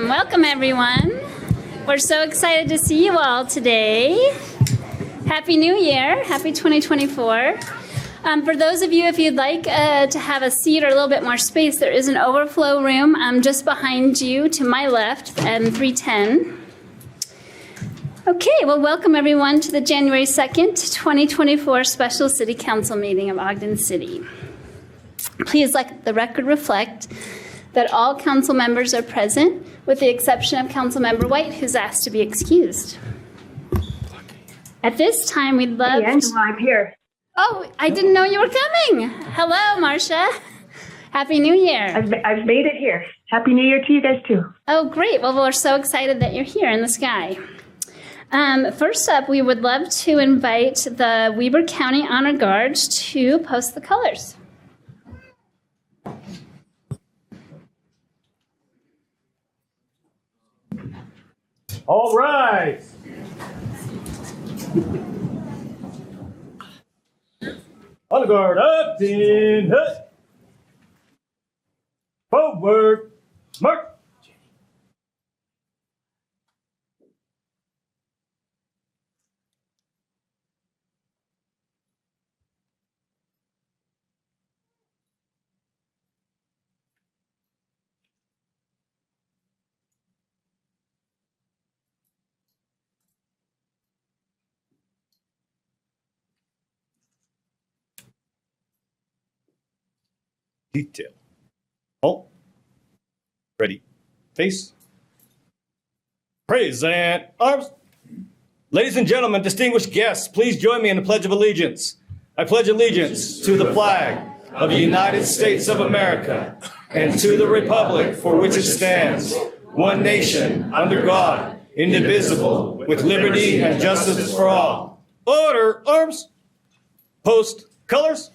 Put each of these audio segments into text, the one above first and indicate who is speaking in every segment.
Speaker 1: Welcome everyone. We're so excited to see you all today. Happy New Year, happy 2024. For those of you, if you'd like to have a seat or a little bit more space, there is an overflow room just behind you to my left and 310. Okay, well, welcome everyone to the January 2nd, 2024 Special City Council meeting of Ogden City. Please let the record reflect that all council members are present, with the exception of Councilmember White, who's asked to be excused. At this time, we'd love
Speaker 2: Hey, Angela, I'm here.
Speaker 1: Oh, I didn't know you were coming. Hello, Marcia. Happy New Year.
Speaker 2: I've made it here. Happy New Year to you guys, too.
Speaker 1: Oh, great. Well, we're so excited that you're here in the sky. First up, we would love to invite the Weber County Honor Guards to post the colors.
Speaker 3: All right. Honor guard up, in, hut. Forward, mark. Detail. Halt. Ready. Face. Praise and arms. Ladies and gentlemen, distinguished guests, please join me in the Pledge of Allegiance. I pledge allegiance to the flag of the United States of America and to the republic for which it stands, one nation, under God, indivisible, with liberty and justice for all. Order, arms. Post, colors.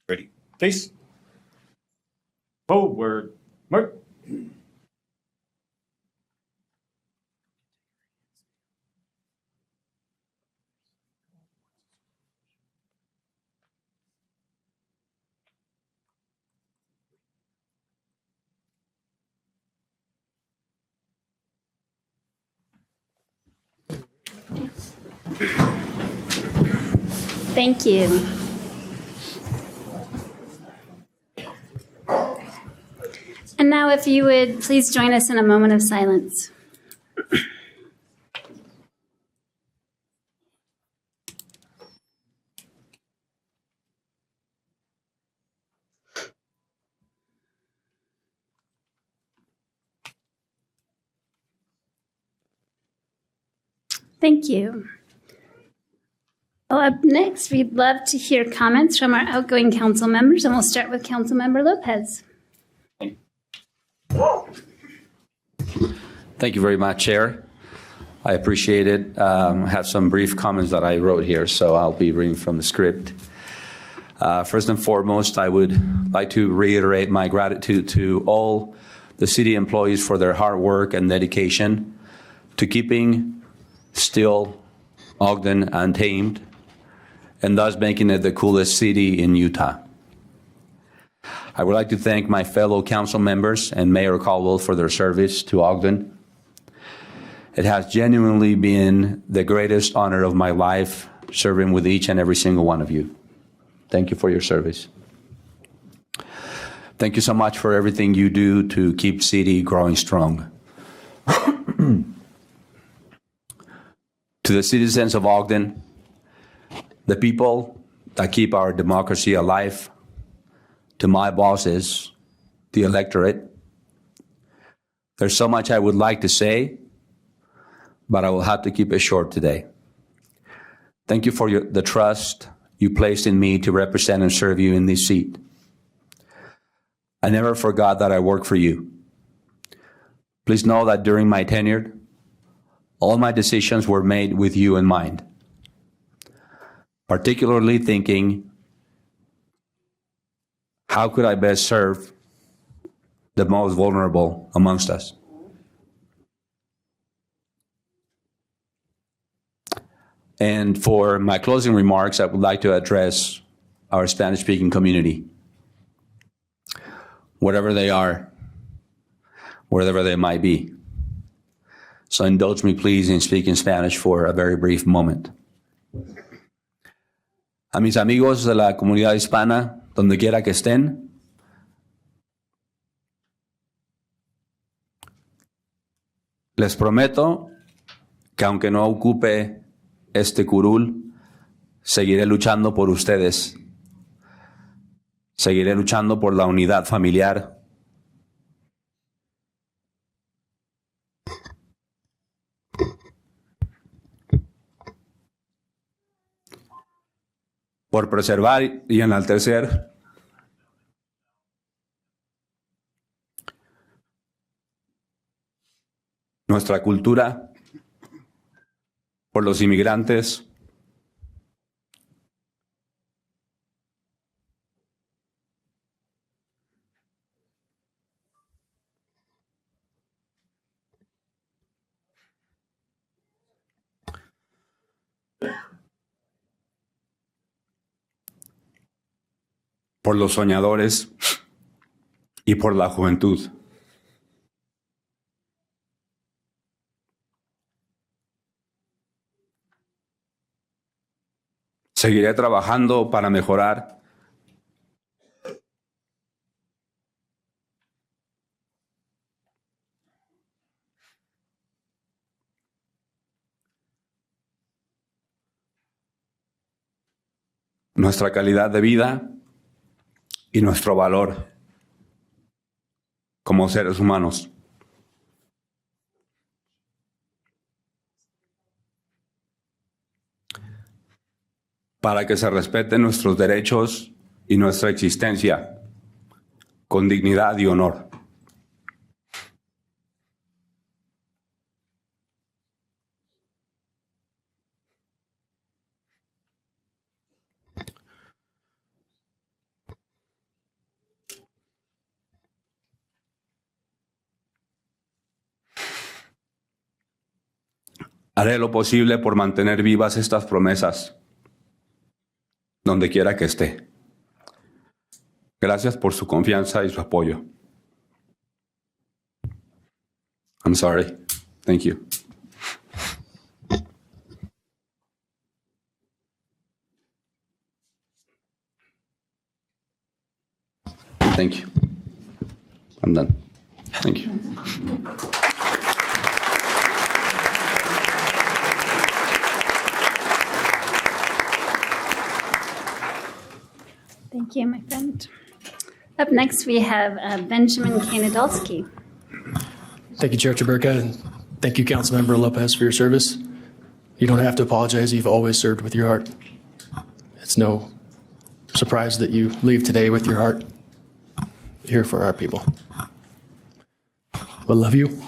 Speaker 3: Ready. Face. Forward. Mark.
Speaker 1: Thank you. And now if you would please join us in a moment of silence. Thank you. Well, up next, we'd love to hear comments from our outgoing council members, and we'll start with Councilmember Lopez.
Speaker 4: Thank you very much, Chair. I appreciate it. I have some brief comments that I wrote here, so I'll be reading from the script. First and foremost, I would like to reiterate my gratitude to all the city employees for their hard work and dedication to keeping still Ogden untamed and thus making it the coolest city in Utah. I would like to thank my fellow council members and Mayor Caldwell for their service to Ogden. It has genuinely been the greatest honor of my life serving with each and every single one of you. Thank you for your service. Thank you so much for everything you do to keep City growing strong. To the citizens of Ogden, the people that keep our democracy alive, to my bosses, the electorate, there's so much I would like to say, but I will have to keep it short today. Thank you for the trust you placed in me to represent and serve you in this seat. I never forgot that I work for you. Please know that during my tenure, all my decisions were made with you in mind, particularly thinking, how could I best serve the most vulnerable amongst us? And for my closing remarks, I would like to address our Spanish-speaking community, wherever they are, wherever they might be. So indulge me, please, in speaking Spanish for a very brief moment. A mis amigos de la comunidad hispana, donde quiera que estén, les prometo que aunque no ocupe este curul, seguiré luchando por ustedes. Seguiré luchando por la unidad familiar. Por preservar y enaltecer nuestra cultura, por los inmigrantes, por los soñadores y por la juventud. Seguiré trabajando para mejorar nuestra calidad de vida y nuestro valor como seres humanos. Para que se respeten nuestros derechos y nuestra existencia con dignidad y honor. Haré lo posible por mantener vivas estas promesas, donde quiera que esté. Gracias por su confianza y su apoyo. I'm sorry. Thank you. Thank you. I'm done. Thank you.
Speaker 1: Thank you, my friend. Up next, we have Benjamin Kanadolski.
Speaker 5: Thank you, Chair Chaburka, and thank you, Councilmember Lopez, for your service. You don't have to apologize. You've always served with your heart. It's no surprise that you leave today with your heart here for our people. I love you.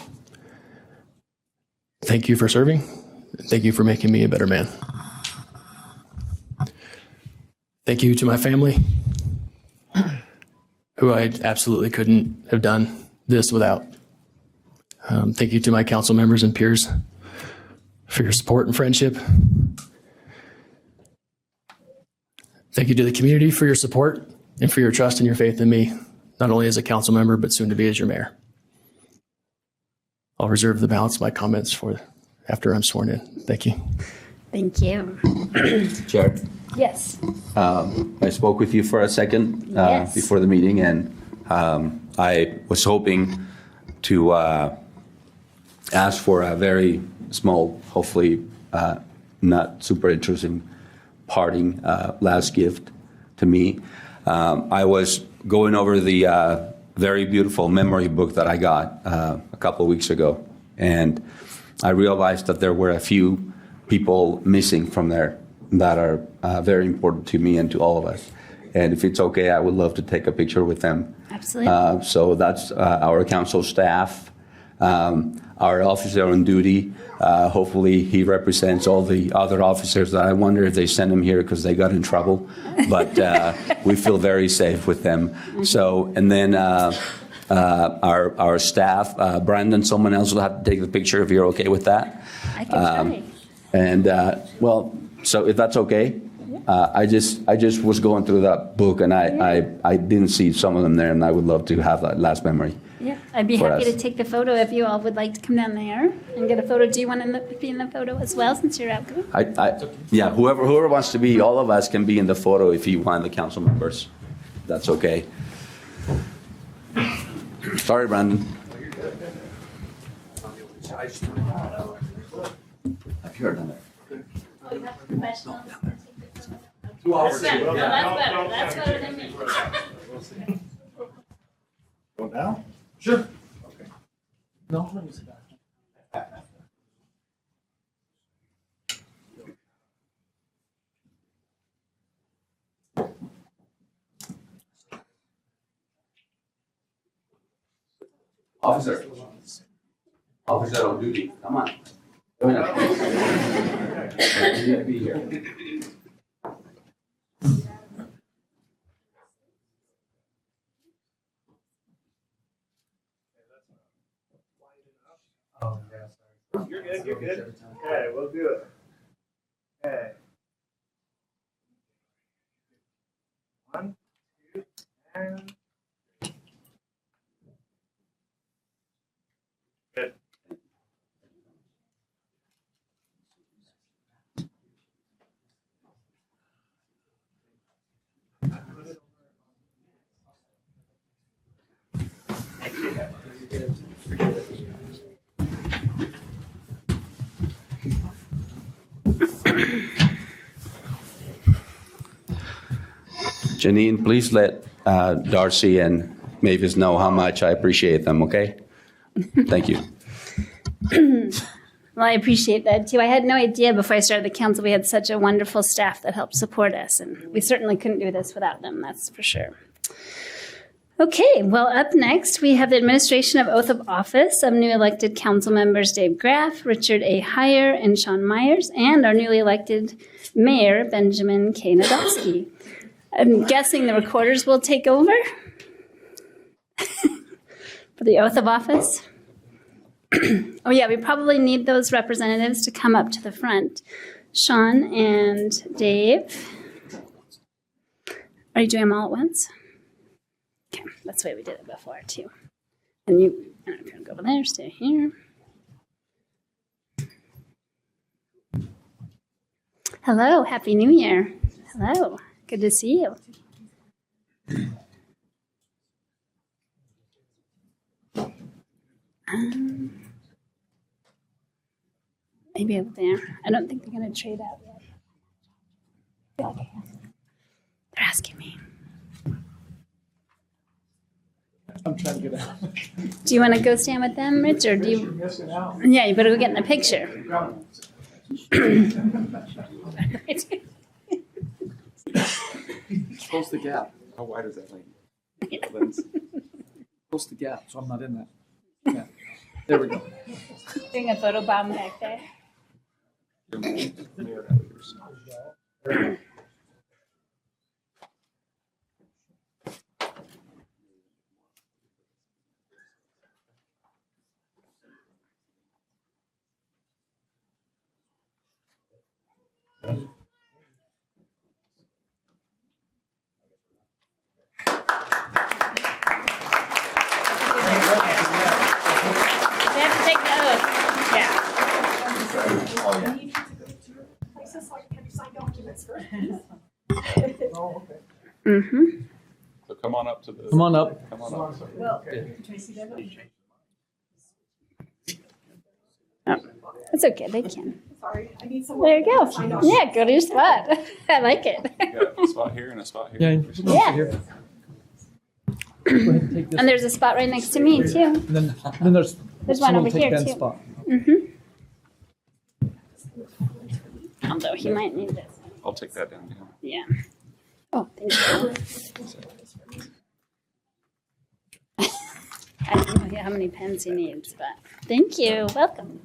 Speaker 5: Thank you for serving. Thank you for making me a better man. Thank you to my family, who I absolutely couldn't have done this without. Thank you to my council members and peers for your support and friendship. Thank you to the community for your support and for your trust and your faith in me, not only as a council member, but soon to be as your mayor. I'll reserve the balance of my comments for after I'm sworn in. Thank you.
Speaker 1: Thank you.
Speaker 4: Chair,
Speaker 1: Yes.
Speaker 4: I spoke with you for a second
Speaker 1: Yes.
Speaker 4: before the meeting, and I was hoping to ask for a very small, hopefully not super interesting parting last gift to me. I was going over the very beautiful memory book that I got a couple of weeks ago, and I realized that there were a few people missing from there that are very important to me and to all of us. And if it's okay, I would love to take a picture with them.
Speaker 1: Absolutely.
Speaker 4: So that's our council staff, our officer on duty. Hopefully he represents all the other officers that I wonder if they sent him here because they got in trouble. But we feel very safe with them. So, and then our staff, Brandon, someone else will have to take the picture if you're okay with that.
Speaker 1: I can try.
Speaker 4: And well, so if that's okay, I just was going through that book and I didn't see some of them there, and I would love to have that last memory.
Speaker 1: Yeah, I'd be
Speaker 4: for
Speaker 1: happy
Speaker 4: us.
Speaker 1: to take the photo if you all would like to come down there and get a photo. Do you want to be in the photo as well, since you're outgoing?
Speaker 4: Yeah, whoever wants to be, all of us can be in the photo if you want, the council members. That's okay. Sorry, Brandon. I've heard on it.
Speaker 1: Professional. That's better. That's better than me.
Speaker 6: Go now? Sure. Okay. No, let me sit down.
Speaker 4: Officer. Officer on duty, come on. Come on. Be here.
Speaker 6: Oh, yeah, sorry. You're good, you're good. Okay, we'll do it. Okay. 1, 2, and. Good.
Speaker 4: Janine, please let Darcy and Mavis know how much I appreciate them, okay? Thank you.
Speaker 1: Well, I appreciate that too. I had no idea before I started the council we had such a wonderful staff that helped support us, and we certainly couldn't do this without them, that's for sure. Okay, well, up next, we have the administration of oath of office of new elected council members Dave Graff, Richard A. Heyer, and Sean Myers, and our newly elected mayor, Benjamin K. Nadolski. I'm guessing the recorders will take over for the oath of office. Oh yeah, we probably need those representatives to come up to the front. Sean and Dave. Are you doing them all at once? Okay, that's the way we did it before too. And you, I don't know if you want to go over there, stay here. Hello, Happy New Year. Hello, good to see you. Maybe up there. I don't think they're going to trade out yet. Okay. They're asking me.
Speaker 6: I'm trying to get out.
Speaker 1: Do you want to go stand with them, Rich, or do
Speaker 6: You're
Speaker 1: you?
Speaker 6: missing out.
Speaker 1: Yeah, you better go get in the picture.
Speaker 7: Close the gap. How wide is that lane? Close the gap, so I'm not in that. Yeah. There we go.
Speaker 1: Doing a photo bomb back there. They have to take the oath. Yeah.
Speaker 7: Oh, okay.
Speaker 1: Mm-hmm.
Speaker 4: So come on up to the.
Speaker 7: Come on up.
Speaker 4: Come on up.
Speaker 1: Oh, that's okay. They can. Sorry, I need someone. There you go. Yeah, go to your spot. I like it.
Speaker 4: You got a spot here and a spot here.
Speaker 7: Yeah.
Speaker 1: Yeah.
Speaker 7: Here. Go ahead and take this.
Speaker 1: And there's a spot right next to me too.
Speaker 7: And then there's
Speaker 1: There's one
Speaker 7: someone
Speaker 1: over
Speaker 7: take
Speaker 1: here
Speaker 7: Ben's
Speaker 1: too.
Speaker 7: spot.
Speaker 1: Although he might need this.
Speaker 4: I'll take that down.
Speaker 1: Yeah. Oh, thank you. I don't know how many pens he needs, but thank you. Welcome.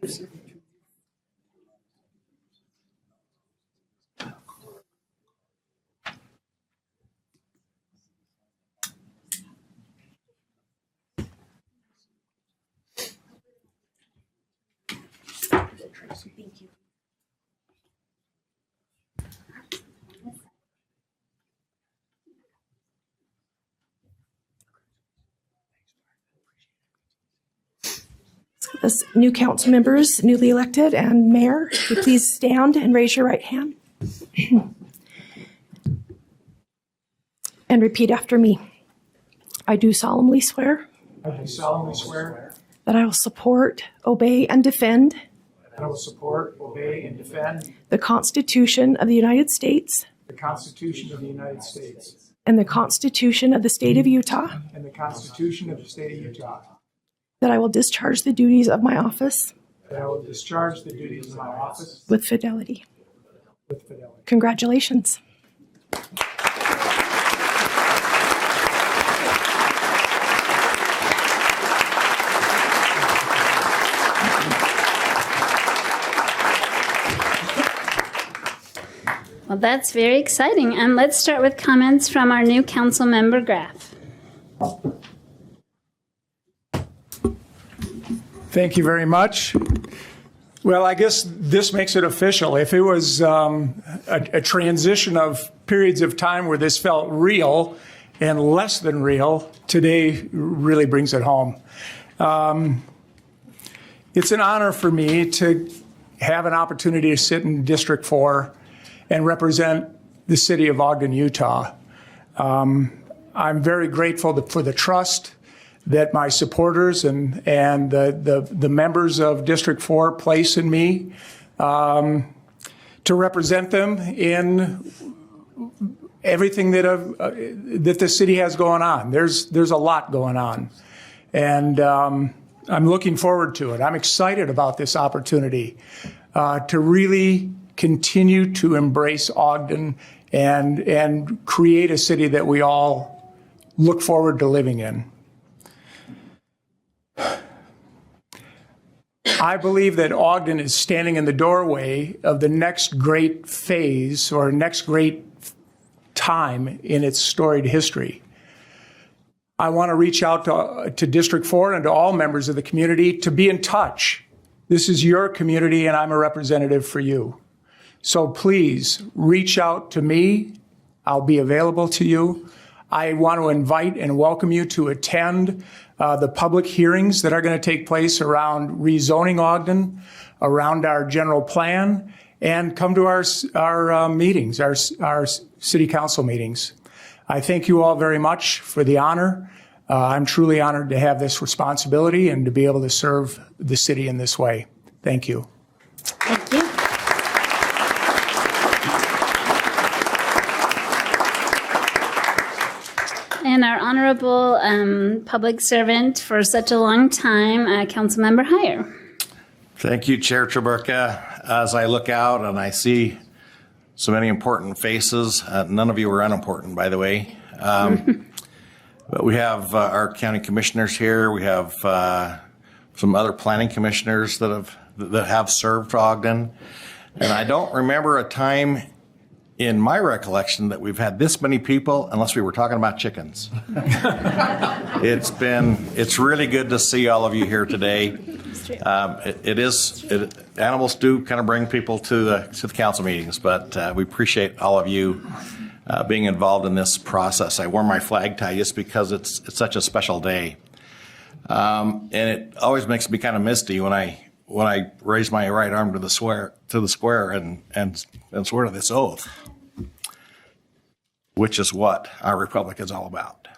Speaker 1: Thank you.
Speaker 8: As new council members, newly elected, and mayor, would you please stand and raise your right hand and repeat after me. I do solemnly swear
Speaker 6: I do solemnly swear
Speaker 8: that I will support, obey, and defend
Speaker 6: that I will support, obey, and defend
Speaker 8: the Constitution of the United States
Speaker 6: the Constitution of the United States
Speaker 8: and the Constitution of the State of Utah,
Speaker 6: and the Constitution of the State of Utah,
Speaker 8: that I will discharge the duties of my office
Speaker 6: that I will discharge the duties of my office
Speaker 8: with fidelity.
Speaker 6: with fidelity.
Speaker 8: Congratulations.
Speaker 1: Well, that's very exciting. And let's start with comments from our new council member, Graff.
Speaker 6: Thank you very much. Well, I guess this makes it official. If it was a transition of periods of time where this felt real and less than real, today really brings it home. It's an honor for me to have an opportunity to sit in District 4 and represent the city of Ogden, Utah. I'm very grateful for the trust that my supporters and the members of District 4 place in me to represent them in everything that the city has going on. There's a lot going on, and I'm looking forward to it. I'm excited about this opportunity to really continue to embrace Ogden and create a city that we all look forward to living in. I believe that Ogden is standing in the doorway of the next great phase or next great time in its storied history. I want to reach out to District 4 and to all members of the community to be in touch. This is your community and I'm a representative for you. So please reach out to me. I'll be available to you. I want to invite and welcome you to attend the public hearings that are going to take place around rezoning Ogden, around our general plan, and come to our meetings, our city council meetings. I thank you all very much for the honor. I'm truly honored to have this responsibility and to be able to serve the city in this way. Thank you.
Speaker 1: Thank you. And our honorable public servant for such a long time, Councilmember Heyer.
Speaker 9: Thank you, Chair Traburka. As I look out and I see so many important faces, none of you are unimportant, by the way. But we have our county commissioners here. We have some other planning commissioners that have served Ogden. And I don't remember a time in my recollection that we've had this many people, unless we were talking about chickens. It's really good to see all of you here today. Animals do kind of bring people to the council meetings, but we appreciate all of you being involved in this process. I wore my flag tie just because it's such a special day, and it always makes me kind of misty when I raise my right arm to the square and swear to this oath, which is what our republic is all about.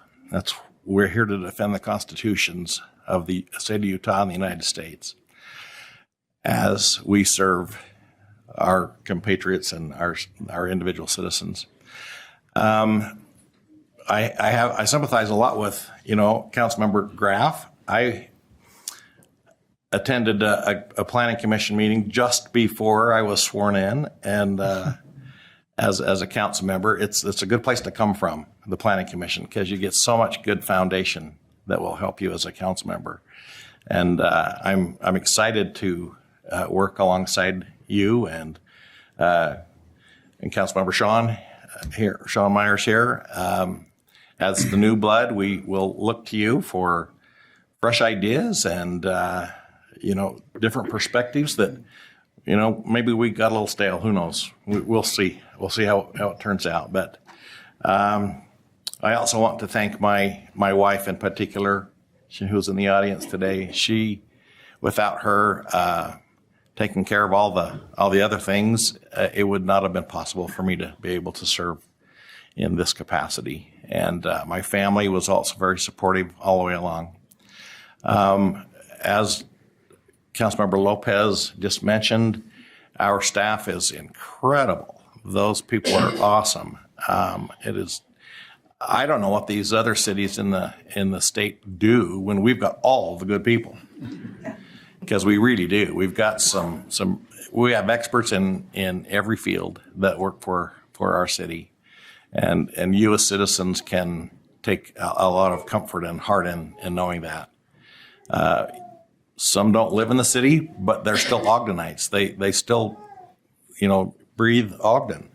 Speaker 9: We're here to defend the constitutions of the state of Utah and the United States as we serve our compatriots and our individual citizens. I sympathize a lot with, Councilmember Graff. I attended a planning commission meeting just before I was sworn in, and as a council member, it's a good place to come from, the planning commission, because you get so much good foundation that will help you as a council member. And I'm excited to work alongside you and Councilmember Sean Myers here. As the new blood, we will look to you for fresh ideas and different perspectives that maybe we got a little stale. Who knows? We'll see. We'll see how it turns out. But I also want to thank my wife in particular, who's in the audience today. Without her taking care of all the other things, it would not have been possible for me to be able to serve in this capacity. And my family was also very supportive all the way along. As Councilmember Lopez just mentioned, our staff is incredible. Those people are awesome. I don't know what these other cities in the state do when we've got all the good people, because we really do. We've got we have experts in every field that work for our city, and you as citizens can take a lot of comfort and heart in knowing that. Some don't live in the city, but they're still Ogdenites. They still, breathe Ogden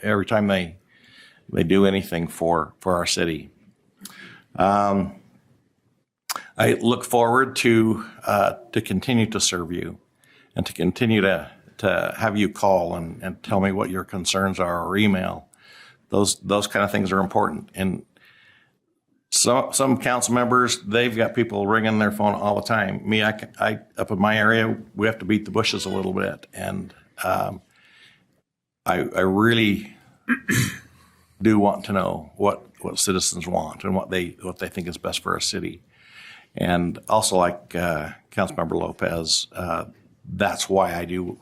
Speaker 9: every time they do anything for our city. I look forward to continue to serve you and to continue to have you call and tell me what your concerns are, or email. Those kind of things are important. And some council members, they've got people ringing their phone all the time. Me, I up in my area, we have to beat the bushes a little bit, and I really do want to know what citizens want and what they think is best for our city. And also, like Councilmember Lopez, that's why I do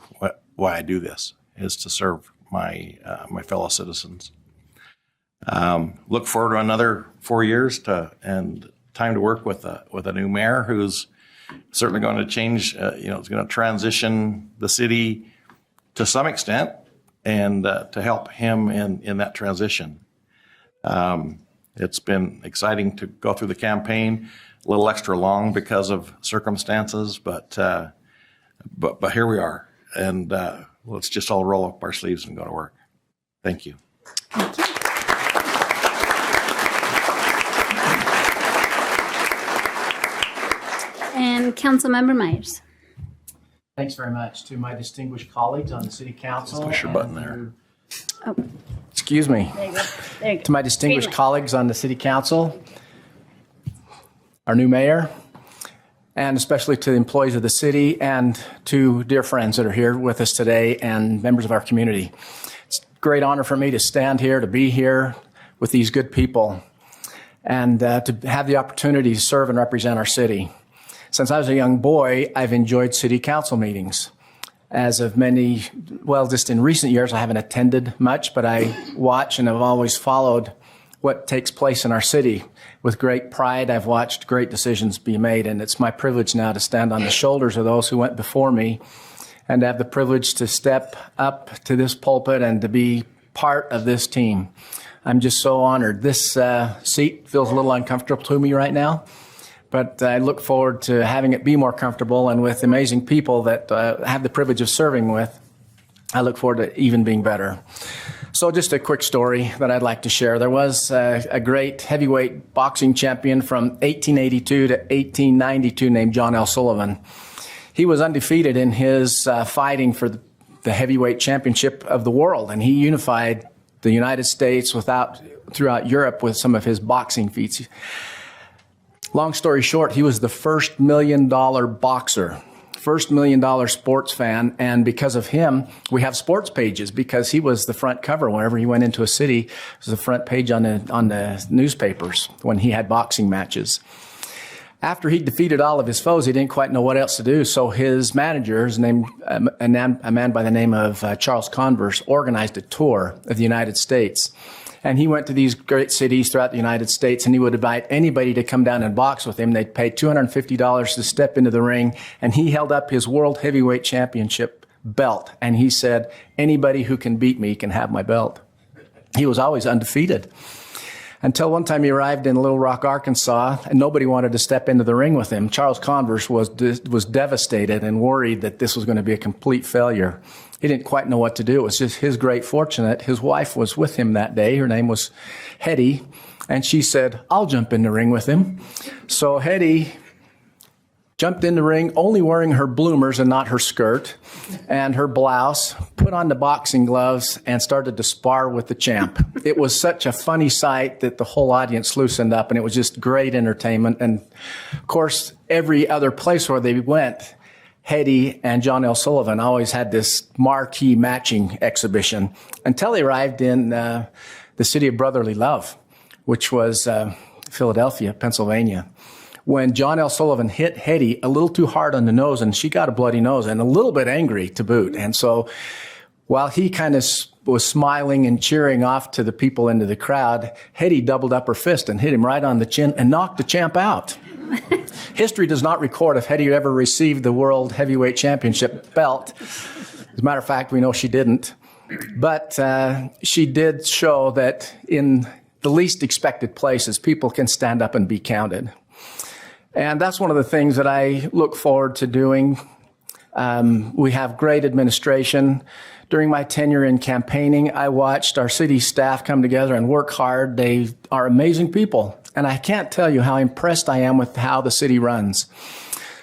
Speaker 9: this, is to serve my fellow citizens. Look forward to another 4 years and time to work with a new mayor who's certainly going to change. Is going to transition the city to some extent, and to help him in that transition. It's been exciting to go through the campaign, a little extra long because of circumstances, but here we are, and let's just all roll up our sleeves and go to work. Thank you.
Speaker 1: Thank you. And Councilmember Myers.
Speaker 10: Thanks very much to my distinguished colleagues on the City Council.
Speaker 9: Push your button there.
Speaker 10: Excuse me.
Speaker 1: There you go. There you go.
Speaker 10: To my distinguished colleagues on the City Council, our new mayor, and especially to the employees of the city, and to dear friends that are here with us today and members of our community. It's a great honor for me to stand here, to be here with these good people, and to have the opportunity to serve and represent our city. Since I was a young boy, I've enjoyed city council meetings. As of just in recent years, I haven't attended much, but I watch and have always followed what takes place in our city. With great pride, I've watched great decisions be made, and it's my privilege now to stand on the shoulders of those who went before me and have the privilege to step up to this pulpit and to be part of this team. I'm just so honored. This seat feels a little uncomfortable to me right now, but I look forward to having it be more comfortable, and with amazing people that I have the privilege of serving with, I look forward to even being better. So just a quick story that I'd like to share. There was a great heavyweight boxing champion from 1882 to 1892 named John L. Sullivan. He was undefeated in his fighting for the heavyweight championship of the world, and he unified the United States throughout Europe with some of his boxing feats. Long story short, he was the first $1 million boxer, first $1 million sports fan, and because of him, we have sports pages because he was the front cover whenever he went into a city. It was the front page on the newspapers when he had boxing matches. After he defeated all of his foes, he didn't quite know what else to do, so his manager, a man by the name of Charles Converse, organized a tour of the United States. And he went to these great cities throughout the United States, and he would invite anybody to come down and box with him. They'd pay $250 to step into the ring, and he held up his World Heavyweight Championship belt, and he said, anybody who can beat me can have my belt. He was always undefeated. Until one time he arrived in Little Rock, Arkansas, and nobody wanted to step into the ring with him. Charles Converse was devastated and worried that this was going to be a complete failure. He didn't quite know what to do. It was just his great fortune that his wife was with him that day. Her name was Hetty, and she said, I'll jump in the ring with him. So Hetty jumped in the ring, only wearing her bloomers and not her skirt, and her blouse, put on the boxing gloves, and started to spar with the champ. It was such a funny sight that the whole audience loosened up, and it was just great entertainment. And, of course, every other place where they went, Hetty and John L. Sullivan always had this marquee matching exhibition until they arrived in the city of brotherly love, which was Philadelphia, Pennsylvania. When John L. Sullivan hit Hetty a little too hard on the nose, and she got a bloody nose and a little bit angry to boot. And so while he kind of was smiling and cheering off to the people into the crowd, Hetty doubled up her fist and hit him right on the chin and knocked the champ out. History does not record if Hetty ever received the World Heavyweight Championship belt. As a matter of fact, we know she didn't. But she did show that in the least expected places, people can stand up and be counted. And that's one of the things that I look forward to doing. We have great administration. During my tenure in campaigning, I watched our city staff come together and work hard. They are amazing people. And I can't tell you how impressed I am with how the city runs.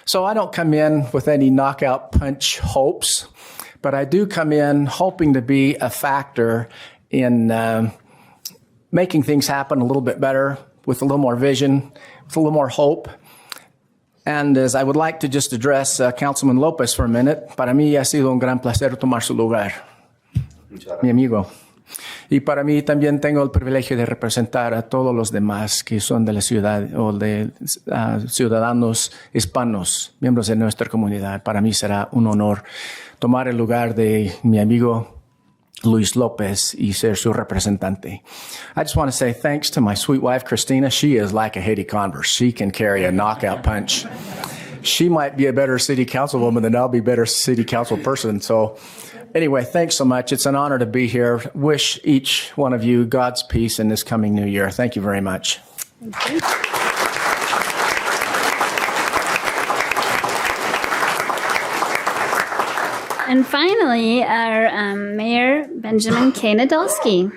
Speaker 10: So I don't come in with any knockout punch hopes, but I do come in hoping to be a factor in making things happen a little bit better, with a little more vision, with a little more hope. And as I would like to just address Councilman Lopez for a minute, para mí ha sido un gran placer tomar su lugar, mi amigo. Y para mí también tengo el privilegio de representar a todos los demás que son de la ciudad o de ciudadanos hispanos, miembros de nuestra comunidad. Para mí será un honor tomar el lugar de mi amigo Luis Lopez y ser su representante. I just want to say thanks to my sweet wife, Christina. She is like a Hetty Converse. She can carry a knockout punch. She might be a better city councilwoman than I'll be a better city council person. So anyway, thanks so much. It's an honor to be here. Wish each one of you God's peace in this coming new year. Thank you very much.
Speaker 1: Thank you. And finally, our Mayor Benjamin K. Nadolski.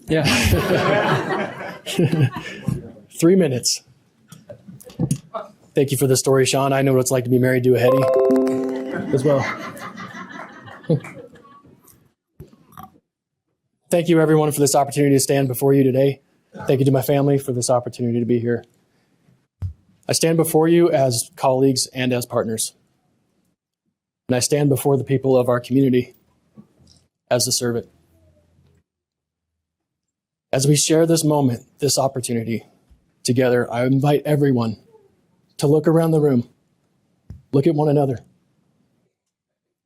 Speaker 5: Yeah. 3 minutes. Thank you for the story, Sean. I know what it's like to be married to a Hetty as well. Thank you, everyone, for this opportunity to stand before you today. Thank you to my family for this opportunity to be here. I stand before you as colleagues and as partners. And I stand before the people of our community as a servant. As we share this moment, this opportunity together, I invite everyone to look around the room, look at one another,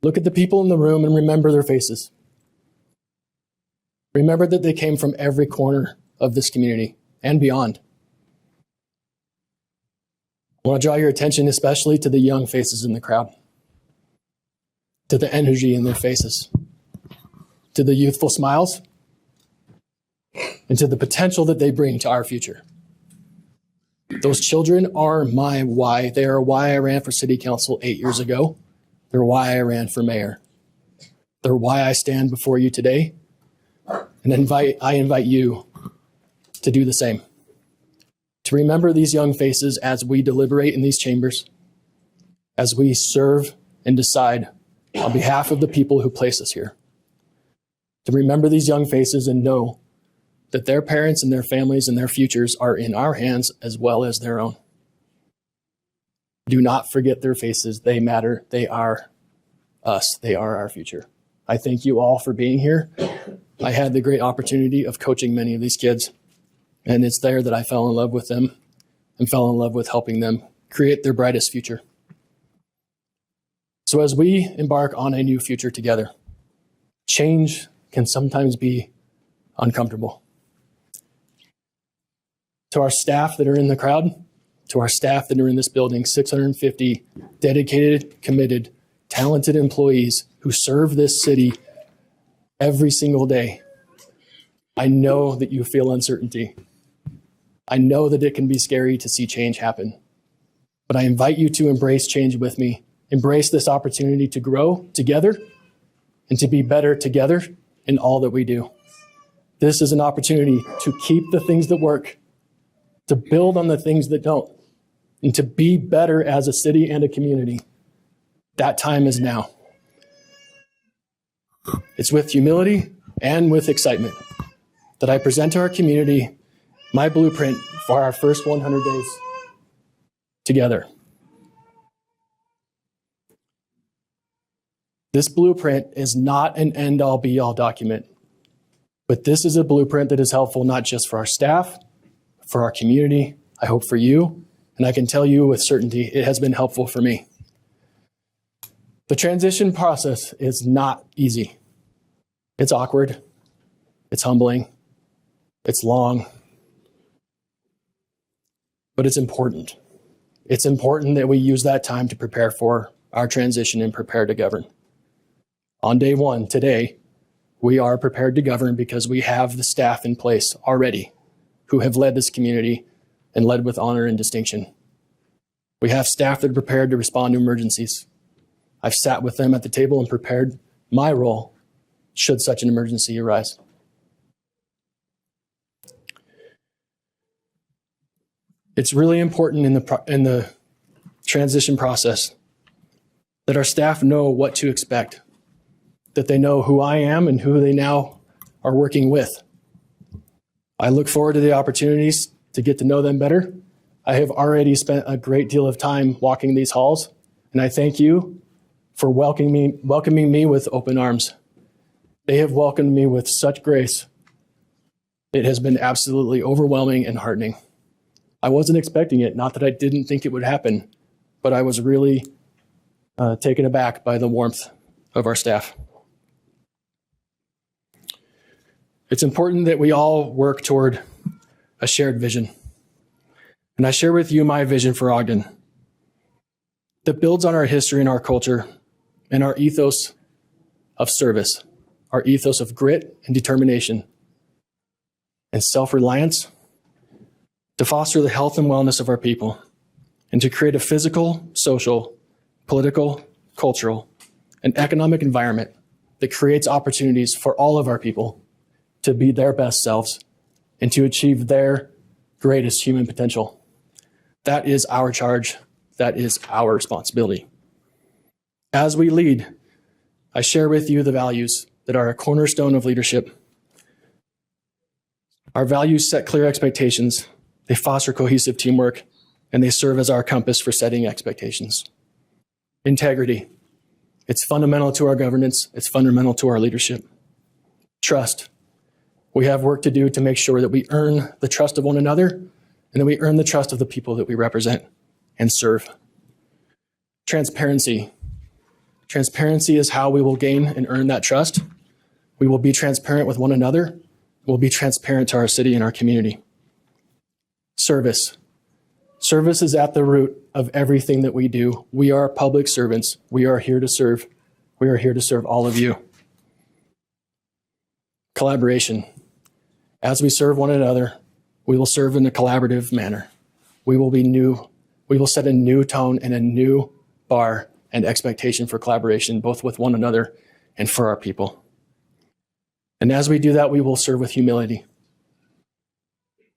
Speaker 5: look at the people in the room and remember their faces. Remember that they came from every corner of this community and beyond. I want to draw your attention especially to the young faces in the crowd, to the energy in their faces, to the youthful smiles, and to the potential that they bring to our future. Those children are my why. They are why I ran for city council 8 years ago. They're why I ran for mayor. They're why I stand before you today. And I invite you to do the same. To remember these young faces as we deliberate in these chambers, as we serve and decide on behalf of the people who place us here. To remember these young faces and know that their parents and their families and their futures are in our hands as well as their own. Do not forget their faces. They matter. They are us. They are our future. I thank you all for being here. I had the great opportunity of coaching many of these kids, and it's there that I fell in love with them and fell in love with helping them create their brightest future. So as we embark on a new future together, change can sometimes be uncomfortable. To our staff that are in the crowd, to our staff that are in this building, 650 dedicated, committed, talented employees who serve this city every single day. I know that you feel uncertainty. I know that it can be scary to see change happen, but I invite you to embrace change with me. Embrace this opportunity to grow together and to be better together in all that we do. This is an opportunity to keep the things that work, to build on the things that don't, and to be better as a city and a community. That time is now. It's with humility and with excitement that I present to our community my blueprint for our first 100 days together. This blueprint is not an end-all be-all document, but this is a blueprint that is helpful not just for our staff, for our community, I hope for you, and I can tell you with certainty it has been helpful for me. The transition process is not easy. It's awkward, it's humbling, it's long, but it's important. It's important that we use that time to prepare for our transition and prepare to govern. On day one, today, we are prepared to govern because we have the staff in place already who have led this community and led with honor and distinction. We have staff that are prepared to respond to emergencies. I've sat with them at the table and prepared my role should such an emergency arise. It's really important in the transition process that our staff know what to expect, that they know who I am and who they now are working with. I look forward to the opportunities to get to know them better. I have already spent a great deal of time walking these halls, and I thank you for welcoming me with open arms. They have welcomed me with such grace. It has been absolutely overwhelming and heartening. I wasn't expecting it, not that I didn't think it would happen, but I was really taken aback by the warmth of our staff. It's important that we all work toward a shared vision. And I share with you my vision for Ogden that builds on our history and our culture and our ethos of service, our ethos of grit and determination and self-reliance to foster the health and wellness of our people and to create a physical, social, political, cultural, and economic environment that creates opportunities for all of our people to be their best selves and to achieve their greatest human potential. That is our charge. That is our responsibility. As we lead, I share with you the values that are a cornerstone of leadership. Our values set clear expectations, they foster cohesive teamwork, and they serve as our compass for setting expectations. Integrity. It's fundamental to our governance. It's fundamental to our leadership. Trust. We have work to do to make sure that we earn the trust of one another and that we earn the trust of the people that we represent and serve. Transparency. Transparency is how we will gain and earn that trust. We will be transparent with one another. We'll be transparent to our city and our community. Service. Service is at the root of everything that we do. We are public servants. We are here to serve. We are here to serve all of you. Collaboration. As we serve one another, we will serve in a collaborative manner. We will set a new tone and a new bar and expectation for collaboration, both with one another and for our people. And as we do that, we will serve with humility.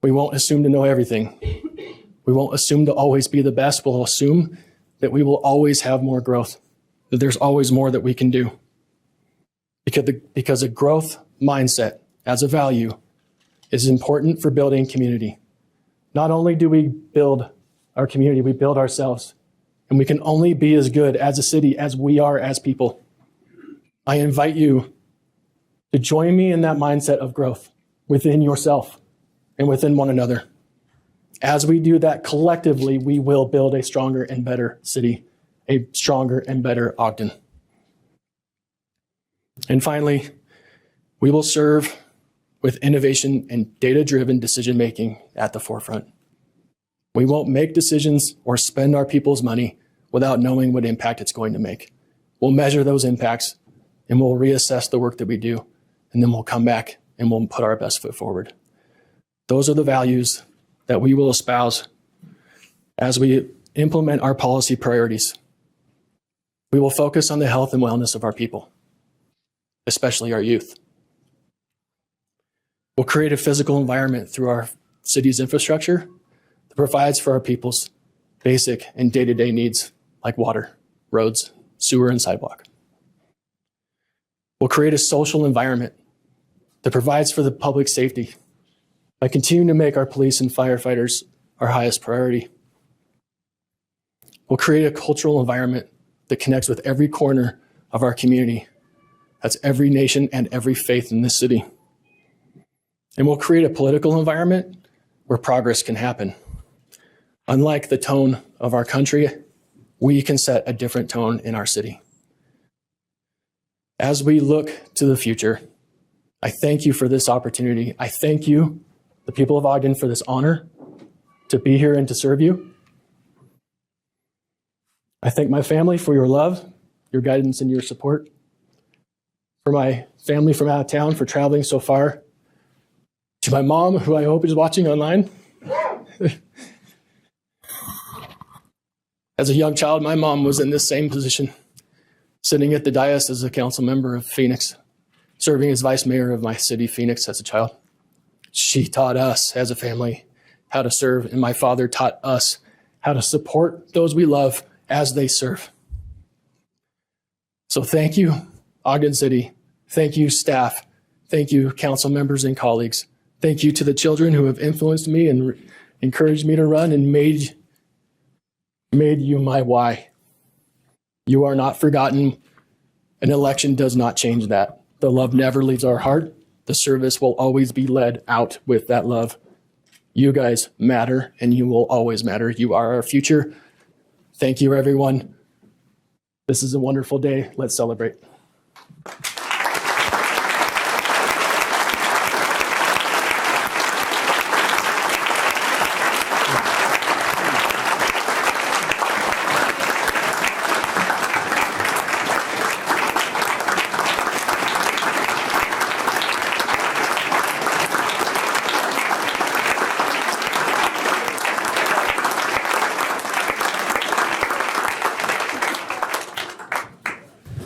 Speaker 5: We won't assume to know everything. We won't assume to always be the best. We'll assume that we will always have more growth, that there's always more that we can do. Because a growth mindset as a value is important for building community. Not only do we build our community, we build ourselves. And we can only be as good as a city as we are as people. I invite you to join me in that mindset of growth within yourself and within one another. As we do that collectively, we will build a stronger and better city, a stronger and better Ogden. And finally, we will serve with innovation and data-driven decision-making at the forefront. We won't make decisions or spend our people's money without knowing what impact it's going to make. We'll measure those impacts and we'll reassess the work that we do, and then we'll come back and we'll put our best foot forward. Those are the values that we will espouse as we implement our policy priorities. We will focus on the health and wellness of our people, especially our youth. We'll create a physical environment through our city's infrastructure that provides for our people's basic and day-to-day needs like water, roads, sewer, and sidewalk. We'll create a social environment that provides for the public safety by continuing to make our police and firefighters our highest priority. We'll create a cultural environment that connects with every corner of our community. That's every nation and every faith in this city. And we'll create a political environment where progress can happen. Unlike the tone of our country, we can set a different tone in our city. As we look to the future, I thank you for this opportunity. I thank you, the people of Ogden, for this honor to be here and to serve you. I thank my family for your love, your guidance, and your support. For my family from out of town for traveling so far. To my mom, who I hope is watching online. As a young child, my mom was in this same position, sitting at the dais as a council member of Phoenix, serving as vice mayor of my city, Phoenix, as a child. She taught us as a family how to serve, and my father taught us how to support those we love as they serve. So thank you, Ogden City. Thank you, staff. Thank you, council members and colleagues. Thank you to the children who have influenced me and encouraged me to run and made you my why. You are not forgotten. An election does not change that. The love never leaves our heart. The service will always be led out with that love. You guys matter, and you will always matter. You are our future. Thank you, everyone. This is a wonderful day. Let's celebrate.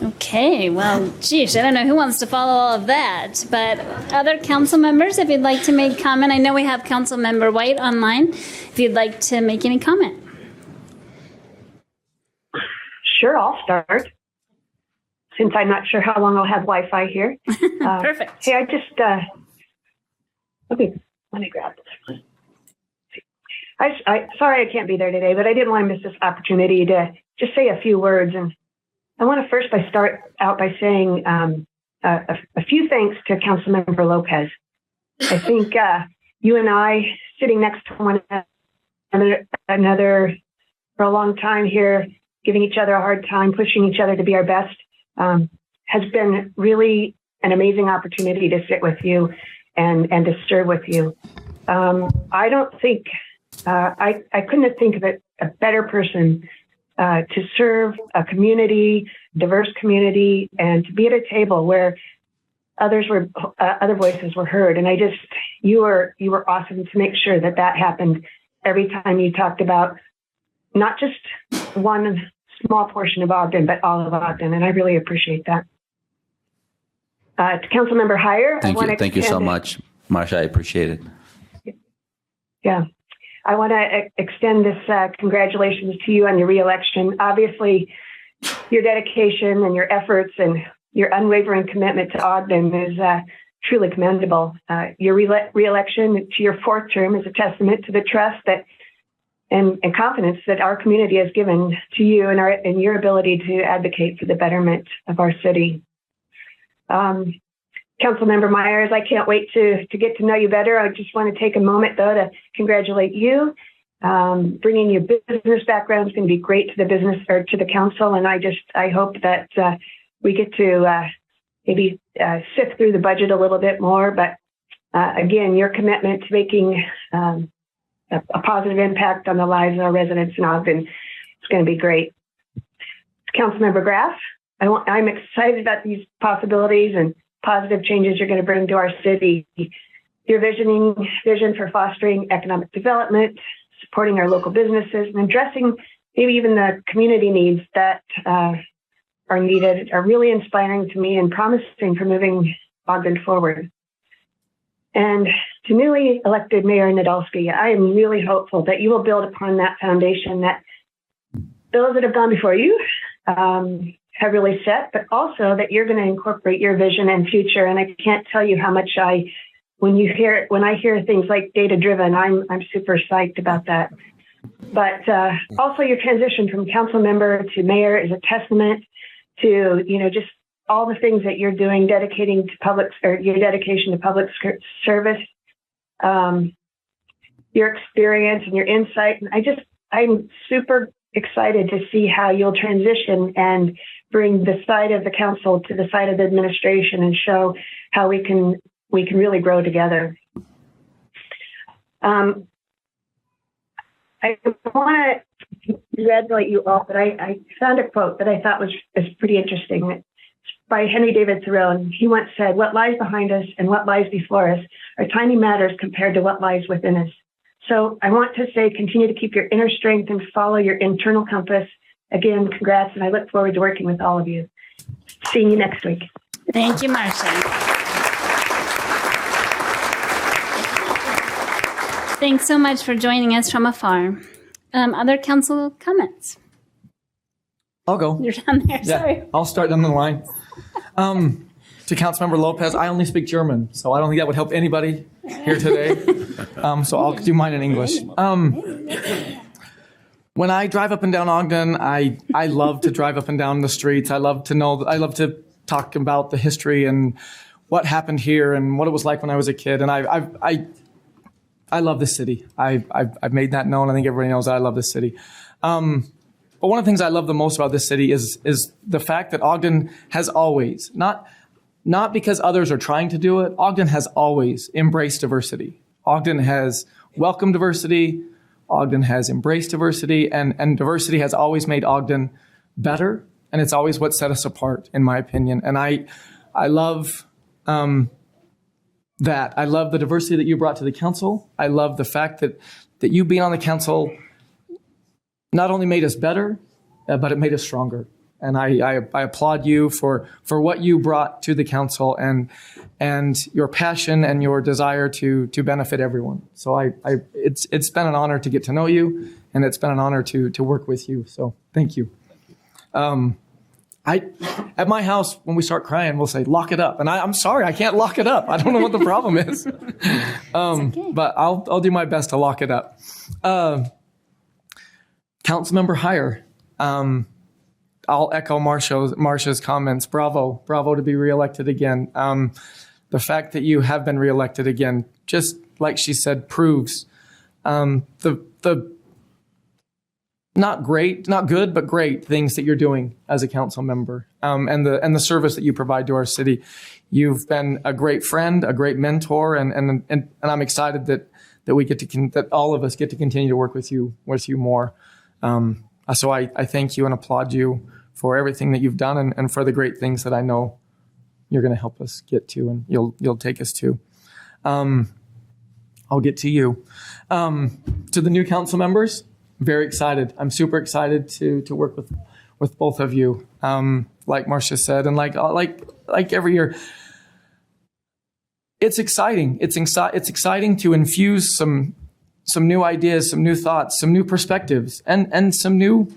Speaker 1: Okay, well, geez, I don't know who wants to follow all of that, but other council members, if you'd like to make comment, I know we have Council Member White online, if you'd like to make any comment.
Speaker 2: Sure, I'll start. Since I'm not sure how long I'll have Wi-Fi here.
Speaker 1: Perfect.
Speaker 2: Hey, okay, let me grab this. Sorry I can't be there today, but I didn't want to miss this opportunity to just say a few words. And I want to first start out by saying a few thanks to Councilmember Lopez. I think you and I, sitting next to one another for a long time here, giving each other a hard time, pushing each other to be our best, has been really an amazing opportunity to sit with you and to serve with you. I don't think, I couldn't think of a better person to serve a community, diverse community, and to be at a table where other voices were heard. And you were awesome to make sure that happened every time you talked about not just one small portion of Ogden, but all of Ogden. And I really appreciate that. To Councilmember Heyer,
Speaker 4: Thank you so much, Marsha. I appreciate it.
Speaker 2: Yeah. I want to extend this congratulations to you on your reelection. Obviously, your dedication and your efforts and your unwavering commitment to Ogden is truly commendable. Your reelection to your fourth term is a testament to the trust and confidence that our community has given to you and your ability to advocate for the betterment of our city. Councilmember Myers, I can't wait to get to know you better. I just want to take a moment, though, to congratulate you. Bringing your business background is going to be great to the business or to the council, and I hope that we get to maybe sift through the budget a little bit more. But again, your commitment to making a positive impact on the lives of our residents in Ogden is going to be great. Councilmember Graff, I'm excited about these possibilities and positive changes you're going to bring to our city. Your vision for fostering economic development, supporting our local businesses, and addressing maybe even the community needs that are needed are really inspiring to me and promising for moving Ogden forward. And to newly elected Mayor Nadolski, I am really hopeful that you will build upon that foundation that those that have gone before you have really set, but also that you're going to incorporate your vision and future. And I can't tell you how much when I hear things like data-driven, I'm super psyched about that. But also your transition from council member to mayor is a testament to, just all the things that you're doing, your dedication to public service, your experience and your insight. And I'm super excited to see how you'll transition and bring the side of the council to the side of the administration and show how we can really grow together. I want to congratulate you all, but I found a quote that I thought was pretty interesting. It's by Henry David Thoreau, and he once said, "What lies behind us and what lies before us are tiny matters compared to what lies within us." So I want to say, continue to keep your inner strength and follow your internal compass. Again, congrats, and I look forward to working with all of you. Seeing you next week.
Speaker 1: Thank you, Marsha. Thanks so much for joining us from afar. Other council comments?
Speaker 7: I'll go.
Speaker 1: You're down there,
Speaker 7: Yeah,
Speaker 1: sorry.
Speaker 7: I'll start down the line. To Councilmember Lopez, I only speak German, so I don't think that would help anybody here today. So I'll do mine in English. When I drive up and down Ogden, I love to drive up and down the streets. I love to talk about the history and what happened here and what it was like when I was a kid. And I love this city. I've made that known. I think everybody knows that I love this city. But one of the things I love the most about this city is the fact that Ogden has always, not because others are trying to do it, Ogden has always embraced diversity. Ogden has welcomed diversity. Ogden has embraced diversity, and diversity has always made Ogden better, and it's always what set us apart, in my opinion. And I love that. I love the diversity that you brought to the council. I love the fact that you being on the council not only made us better, but it made us stronger. And I applaud you for what you brought to the council and your passion and your desire to benefit everyone. So it's been an honor to get to know you, and it's been an honor to work with you. So thank you. At my house, when we start crying, we'll say, "Lock it up." And I'm sorry, I can't lock it up. I don't know what the problem is.
Speaker 1: Okay.
Speaker 7: But I'll do my best to lock it up. Councilmember Heyer, I'll echo Marsha's comments. Bravo to be reelected again. The fact that you have been reelected again, just like she said, proves the not good, but great things that you're doing as a council member, and the service that you provide to our city. You've been a great friend, a great mentor, and I'm excited that that all of us get to continue to work with you more. So I thank you and applaud you for everything that you've done and for the great things that I know you're going to help us get to, and you'll take us to. I'll get to you. To the new council members, very excited. I'm super excited to work with both of you. Like Marcia said, and like every year, it's exciting. It's exciting to infuse some new ideas, some new thoughts, some new perspectives, and some new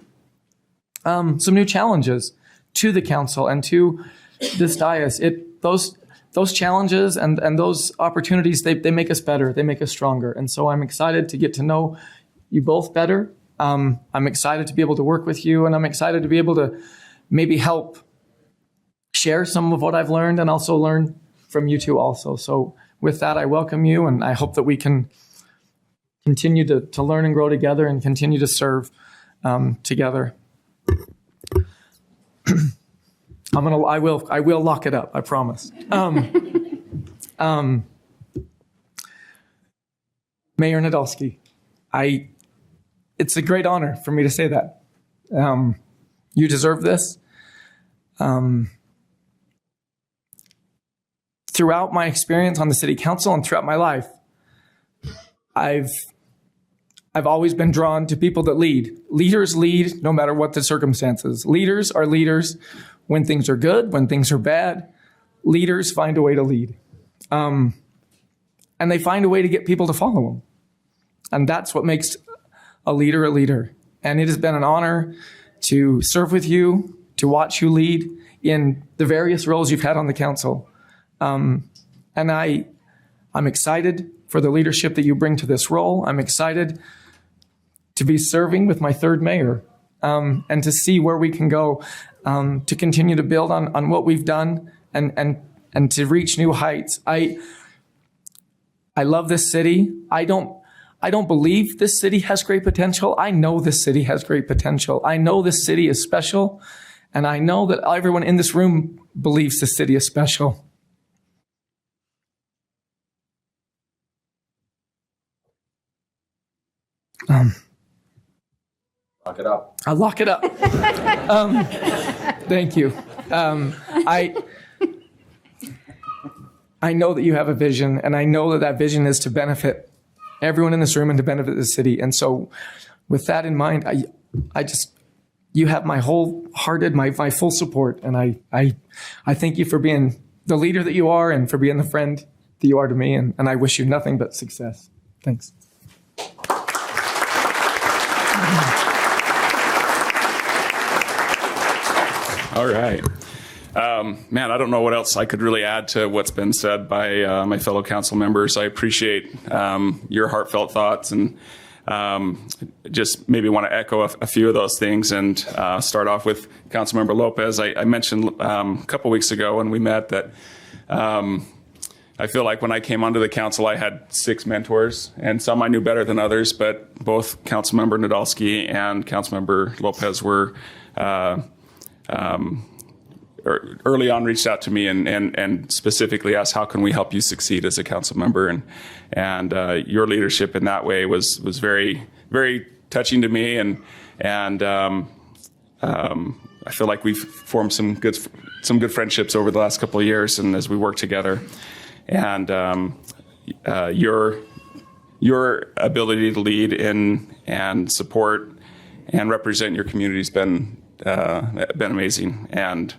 Speaker 7: challenges to the council and to this dais. Those challenges and those opportunities, they make us better. They make us stronger. And so I'm excited to get to know you both better. I'm excited to be able to work with you, and I'm excited to be able to maybe help share some of what I've learned and also learn from you two also. So with that, I welcome you, and I hope that we can continue to learn and grow together and continue to serve together. I will lock it up. I promise. Mayor Nadolski, it's a great honor for me to say that. You deserve this. Throughout my experience on the city council and throughout my life, I've always been drawn to people that lead. Leaders lead no matter what the circumstances. Leaders are leaders when things are good, when things are bad. Leaders find a way to lead. And they find a way to get people to follow them. And that's what makes a leader a leader. And it has been an honor to serve with you, to watch you lead in the various roles you've had on the council. And I'm excited for the leadership that you bring to this role. I'm excited to be serving with my third mayor, and to see where we can go, to continue to build on what we've done and to reach new heights. I love this city. I don't believe this city has great potential. I know this city has great potential. I know this city is special, and I know that everyone in this room believes this city is special.
Speaker 4: Lock it up.
Speaker 7: I'll lock it up. Thank you. I know that you have a vision, and I know that vision is to benefit everyone in this room and to benefit the city. And so with that in mind, you have my wholehearted, my full support. And I thank you for being the leader that you are and for being the friend that you are to me. And I wish you nothing but success. Thanks.
Speaker 11: All right. Man, I don't know what else I could really add to what's been said by my fellow council members. I appreciate your heartfelt thoughts, and just maybe want to echo a few of those things, and start off with Councilmember Lopez. I mentioned a couple weeks ago when we met that I feel like when I came onto the council, I had 6 mentors, and some I knew better than others, but both Councilmember Nadolski and Councilmember Lopez were early on reached out to me and specifically asked, how can we help you succeed as a council member? And your leadership in that way was very, very touching to me. And I feel like we've formed some good friendships over the last couple of years, and as we work together. And your ability to lead and support and represent your community has been amazing. And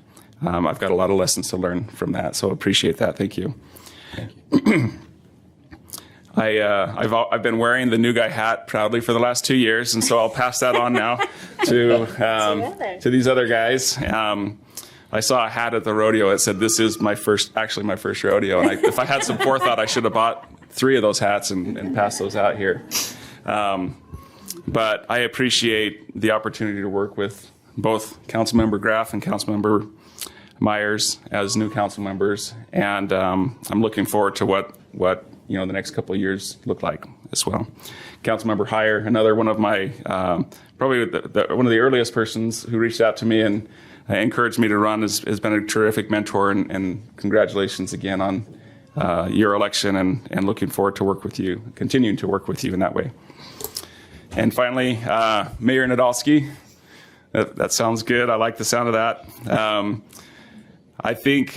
Speaker 11: I've got a lot of lessons to learn from that, so appreciate that. Thank you. I've been wearing the new guy hat proudly for the last 2 years, and so I'll pass that on now to these other guys. I saw a hat at the rodeo. It said, "This is my first rodeo." And if I had some forethought, I should have bought 3 of those hats and passed those out here. But I appreciate the opportunity to work with both Councilmember Graff and Councilmember Myers as new council members, and I'm looking forward to what the next couple of years look like as well. Councilmember Heyer, another one of my probably one of the earliest persons who reached out to me and encouraged me to run, has been a terrific mentor, and congratulations again on your election, and looking forward to continuing to work with you in that way. And finally, Mayor Nadolski. That sounds good. I like the sound of that. I think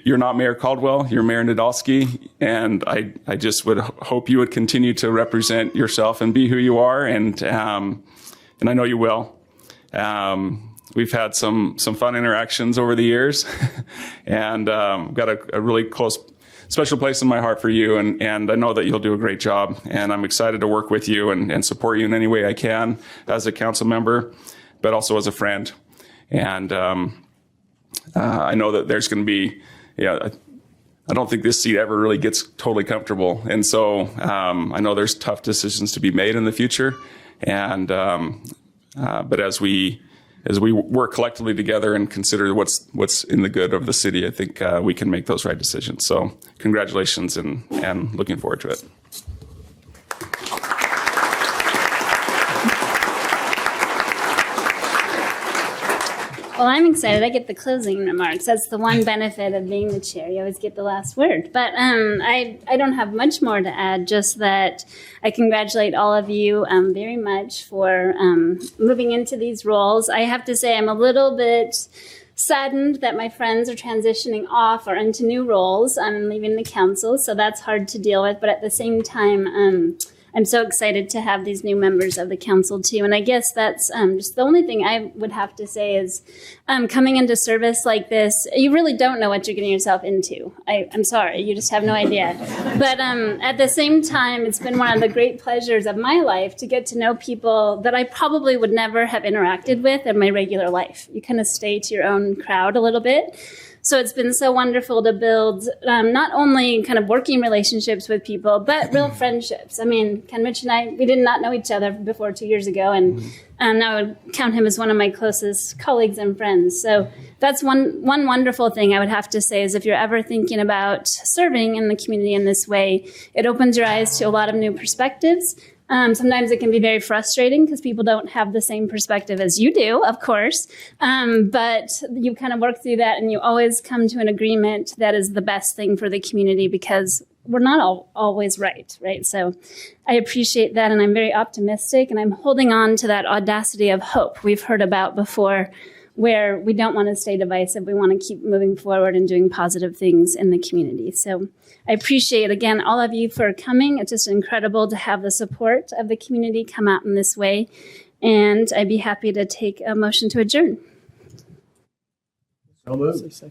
Speaker 11: you're not Mayor Caldwell, you're Mayor Nadolski, and I just would hope you would continue to represent yourself and be who you are, and I know you will. We've had some fun interactions over the years, and got a really close, special place in my heart for you, and I know that you'll do a great job, and I'm excited to work with you and support you in any way I can as a council member, but also as a friend. And I know that there's going to be, I don't think this seat ever really gets totally comfortable, and so I know there's tough decisions to be made in the future, and but as we work collectively together and consider what's in the good of the city, I think we can make those right decisions. So congratulations, and looking forward to it.
Speaker 1: Well, I'm excited. I get the closing remarks. That's the one benefit of being the chair. You always get the last word. But I don't have much more to add, just that I congratulate all of you very much for moving into these roles. I have to say I'm a little bit saddened that my friends are transitioning off or into new roles. I'm leaving the council, so that's hard to deal with. But at the same time, I'm so excited to have these new members of the council too. And I guess that's just the only thing I would have to say is coming into service like this, you really don't know what you're getting yourself into. I'm sorry, you just have no idea. But at the same time, it's been one of the great pleasures of my life to get to know people that I probably would never have interacted with in my regular life. You kind of stay to your own crowd a little bit. So it's been so wonderful to build not only kind of working relationships with people, but real friendships. I mean, Ken Mitch and I, we did not know each other before 2 years ago, and now I would count him as one of my closest colleagues and friends. So that's one wonderful thing I would have to say is if you're ever thinking about serving in the community in this way, it opens your eyes to a lot of new perspectives. Sometimes it can be very frustrating because people don't have the same perspective as you do, of course. But you kind of work through that and you always come to an agreement that is the best thing for the community because we're not always right? So I appreciate that, and I'm very optimistic, and I'm holding on to that audacity of hope we've heard about before, where we don't want to stay divisive. We want to keep moving forward and doing positive things in the community. So I appreciate, again, all of you for coming. It's just incredible to have the support of the community come out in this way. And I'd be happy to take a motion to adjourn.
Speaker 6: So moved.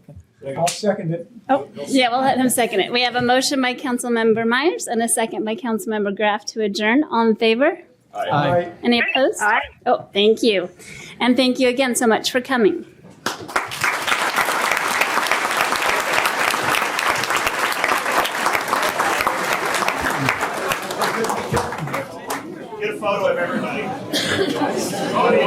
Speaker 6: I'll second it.
Speaker 1: Oh, yeah, we'll let him second it. We have a motion by Councilmember Myers and a second by Councilmember Graff to adjourn. All in favor?
Speaker 6: Aye.
Speaker 1: Any opposed? Aye. Oh, thank you. And thank you again so much for coming.